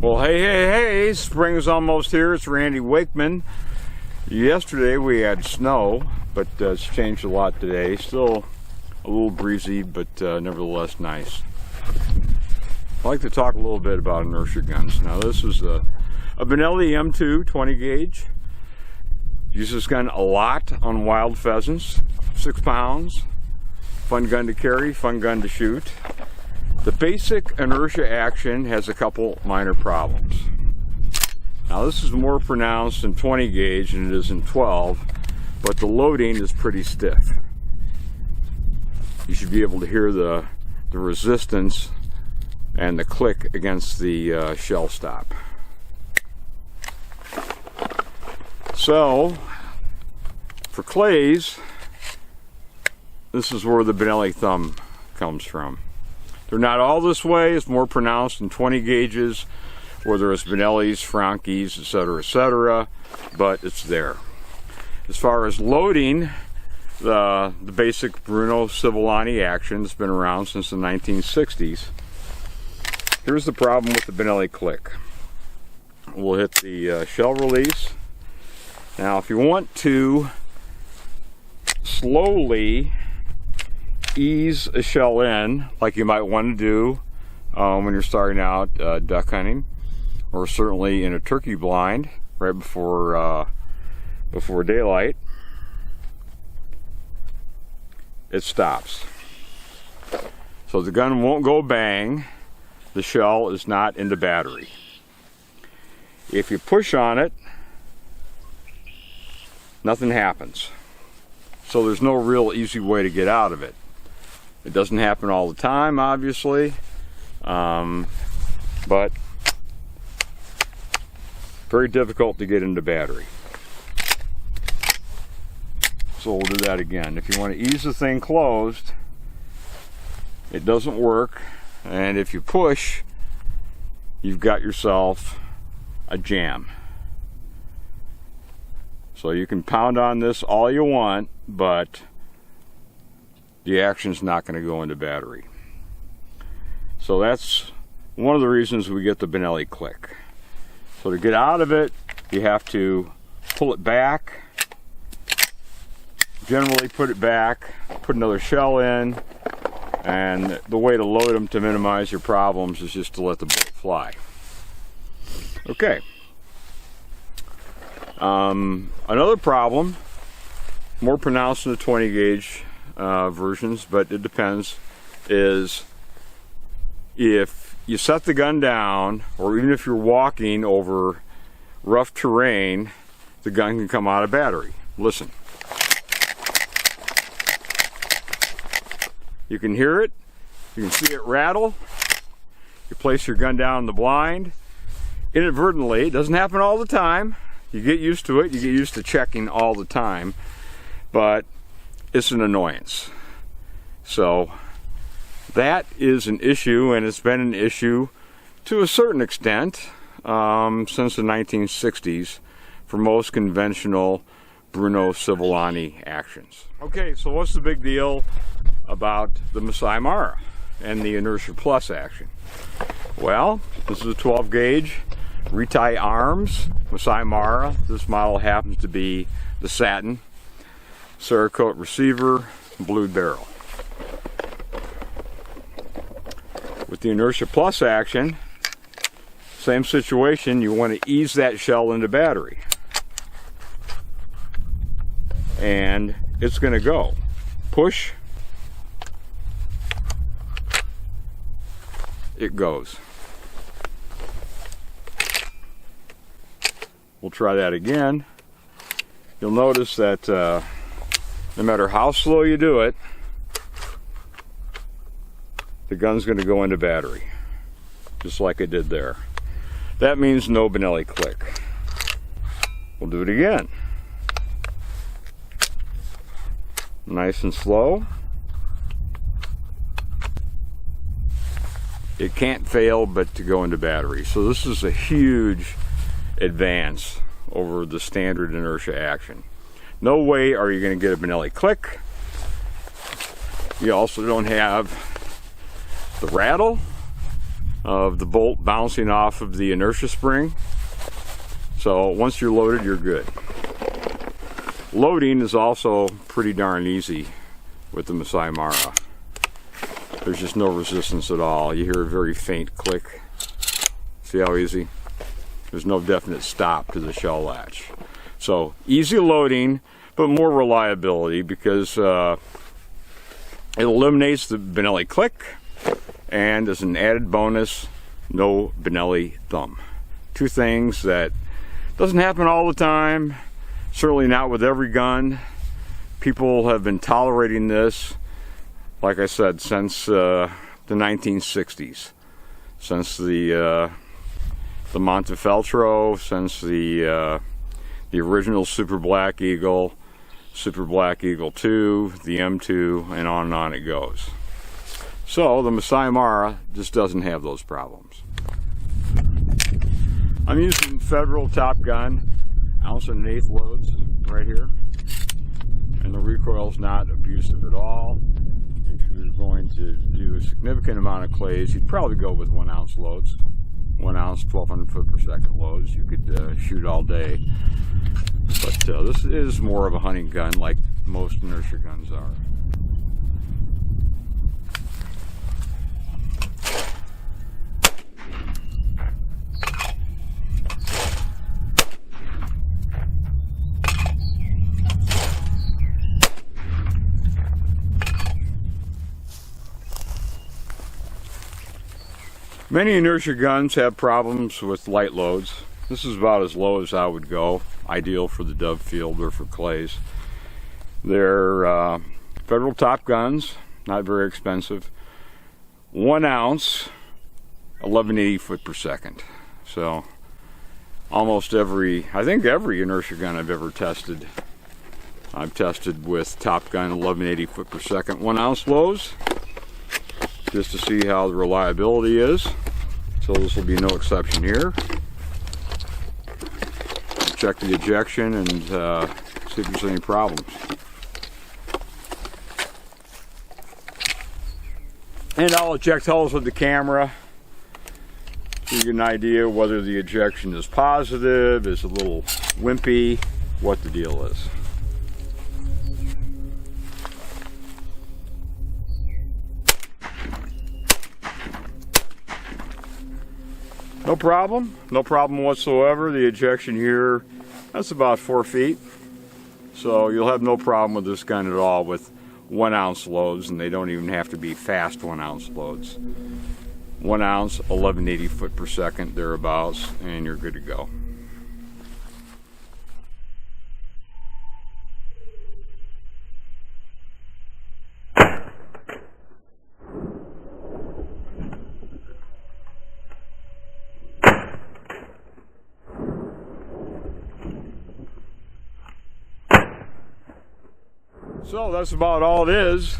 Well, hey, spring's almost here. It's Randy Wakeman. Yesterday we had snow, but it's changed a lot today. Still a little breezy, but nevertheless nice. I'd like to talk a little bit about inertia guns. Now this is a Benelli M2 20 gauge. Use this gun a lot on wild pheasants. 6 pounds. Fun gun to carry, fun gun to shoot. The basic inertia action has a couple minor problems. Now this is more pronounced in 20 gauge than it is in 12, but the loading is pretty stiff. You should be able to hear the resistance and the click against the shell stop. So, for clays, this is where the Benelli thumb comes from. They're not all this way. It's more pronounced in 20 gauges, whether it's Benellis, Franckis, etc., but it's there. As far as loading, the basic Bruno Civolani action has been around since the 1960s. Here's the problem with the Benelli click. We'll hit the shell release. Now, if you want to slowly ease a shell in, like you might want to do when you're starting out duck hunting, or certainly in a turkey blind right before daylight, it stops. So the gun won't go bang. The shell is not in the battery. If you push on it, nothing happens. So there's no real easy way to get out of it. It doesn't happen all the time, obviously, but very difficult to get into battery. So we'll do that again. If you want to ease the thing closed, it doesn't work, and if you push, you've got yourself a jam. So you can pound on this all you want, but the action's not going to go into battery. So that's one of the reasons we get the Benelli click. So to get out of it, you have to pull it back, generally put it back, put another shell in, and the way to load them to minimize your problems is just to let the bullet fly. Okay. Another problem, more pronounced in the 20 gauge versions, but it depends, is if you set the gun down, or even if you're walking over rough terrain, the gun can come out of battery. Listen. You can hear it, you can see it rattle. You place your gun down in the blind. Inadvertently, it doesn't happen all the time. You get used to it, you get used to checking all the time, but it's an annoyance. So that is an issue, and it's been an issue to a certain extent since the 1960s for most conventional Bruno Civolani actions. Okay, so what's the big deal about the Masai Mara and the Inertia Plus action? Well, this is a 12 gauge Retay arms Masai Mara. This model happens to be the satin Cerakote receiver, blued barrel. With the Inertia Plus action, same situation. You want to ease that shell into battery, and it's going to go. Push, it goes. We'll try that again. You'll notice that no matter how slow you do it, the gun's going to go into battery, just like it did there. That means no Benelli click. We'll do it again. Nice and slow. It can't fail but to go into battery. So this is a huge advance over the standard inertia action. No way are you going to get a Benelli click. You also don't have the rattle of the bolt bouncing off of the inertia spring. So once you're loaded, you're good. Loading is also pretty darn easy with the Masai Mara. There's just no resistance at all. You hear a very faint click. See how easy? There's no definite stop to the shell latch. So easy loading, but more reliability because it eliminates the Benelli click, and as an added bonus, no Benelli thumb. Two things that doesn't happen all the time, certainly not with every gun. People have been tolerating this, like I said, since the 1960s, since the Montefeltro, since the original Super Black Eagle, Super Black Eagle 2, the M2, and on it goes. So the Masai Mara just doesn't have those problems. I'm using Federal Top Gun 1 1/8 loads right here, and the recoil's not abusive at all. If you're going to do a significant amount of clays, you'd probably go with 1 ounce loads, 1 ounce 1200 foot per second loads. You could shoot all day, but this is more of a hunting gun, like most inertia guns are. Many inertia guns have problems with light loads. This is about as low as I would go, ideal for the dove field or for clays. They're Federal Top Guns, not very expensive. 1 ounce, 1180 foot per second. So almost I think every inertia gun I've ever tested, I've tested with Top Gun 1180 foot per second 1 ounce loads, just to see how the reliability is. So this will be no exception here. Check the ejection and see if there's any problems. And I'll eject holes with the camera so you get an idea whether the ejection is positive, is a little wimpy, what the deal is. No problem whatsoever. The ejection here, that's about 4 feet. So you'll have no problem with this gun at all with 1 ounce loads, and they don't even have to be fast 1 ounce loads. 1 ounce, 1180 foot per second, thereabouts, and you're good to go. So that's about all it is.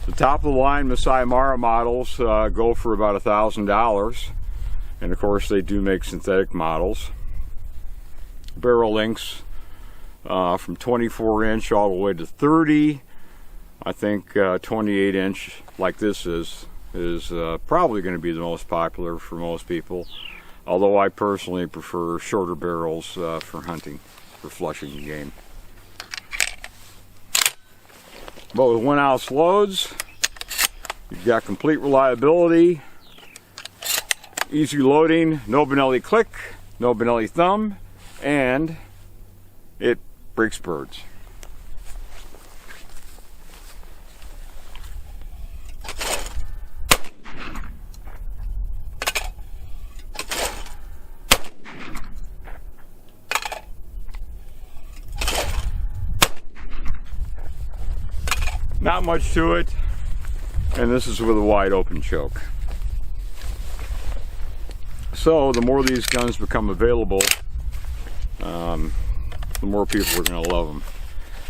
The top of the line Masai Mara models go for about $1,000, and of course they do make synthetic models. Barrel lengths from 24 inch all the way to 30. I think 28 inch like this is probably going to be the most popular for most people, although I personally prefer shorter barrels for hunting, for flushing game. But with 1 ounce loads, you've got complete reliability, easy loading, no Benelli click, no Benelli thumb, and it breaks birds. Not much to it, and this is with a wide open choke. So the more these guns become available, the more people are going to love them,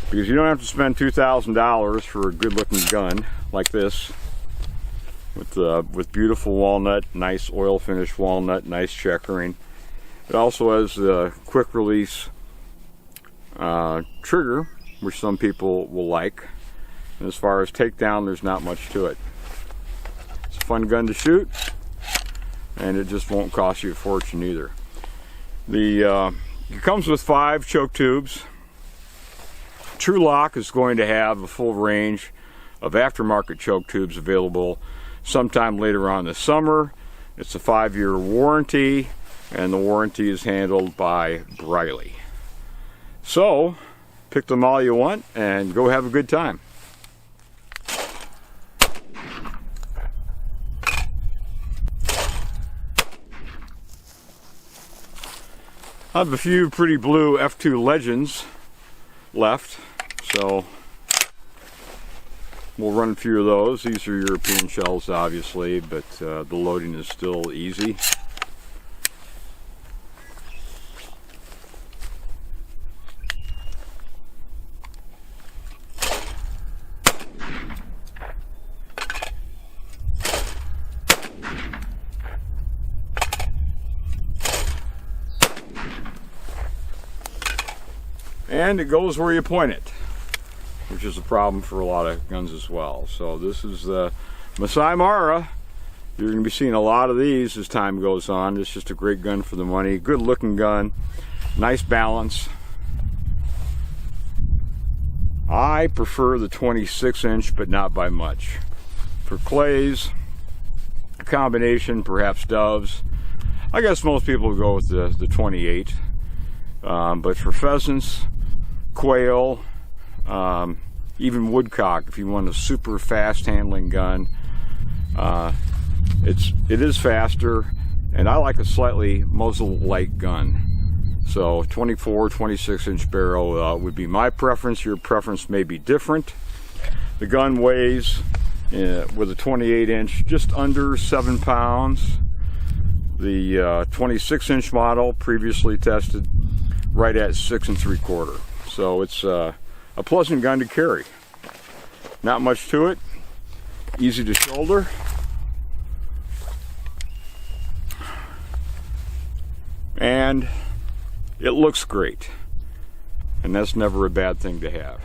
because you don't have to spend $2,000 for a good looking gun like this with beautiful walnut, nice oil finish walnut, nice checkering. It also has the quick release trigger, which some people will like. And as far as takedown, there's not much to it. As fun gun to shoot, and it just won't cost you a fortune either. It comes with 5 choke tubes. True Lock is going to have a full range of aftermarket choke tubes available sometime later on this summer. It's a 5-year warranty, and the warranty is handled by Briley. So, pick them all you want and go have a good time. I have a few pretty blue F2 Legends left, so we'll run a few of those. These are European shells, obviously, but the loading is still easy. And it goes where you point it, which is a problem for a lot of guns as well. So this is the Masai Mara. You're going to be seeing a lot of these as time goes on. It's just a great gun for the money. Good looking gun. Nice balance. I prefer the 26-inch, but not by much. For clays, a combination, perhaps doves. I guess most people will go with the 28. But for pheasants, quail, even woodcock, if you want a super fast handling gun, it is faster, and I like a slightly muzzle light gun. So 24, 26-inch barrel would be my preference. Your preference may be different. The gun weighs, with a 28-inch, just under 7 pounds. The 26-inch model, previously tested, right at 6 3/4. So it's a pleasant gun to carry. Not much to it. Easy to shoulder. And it looks great. And that's never a bad thing to have.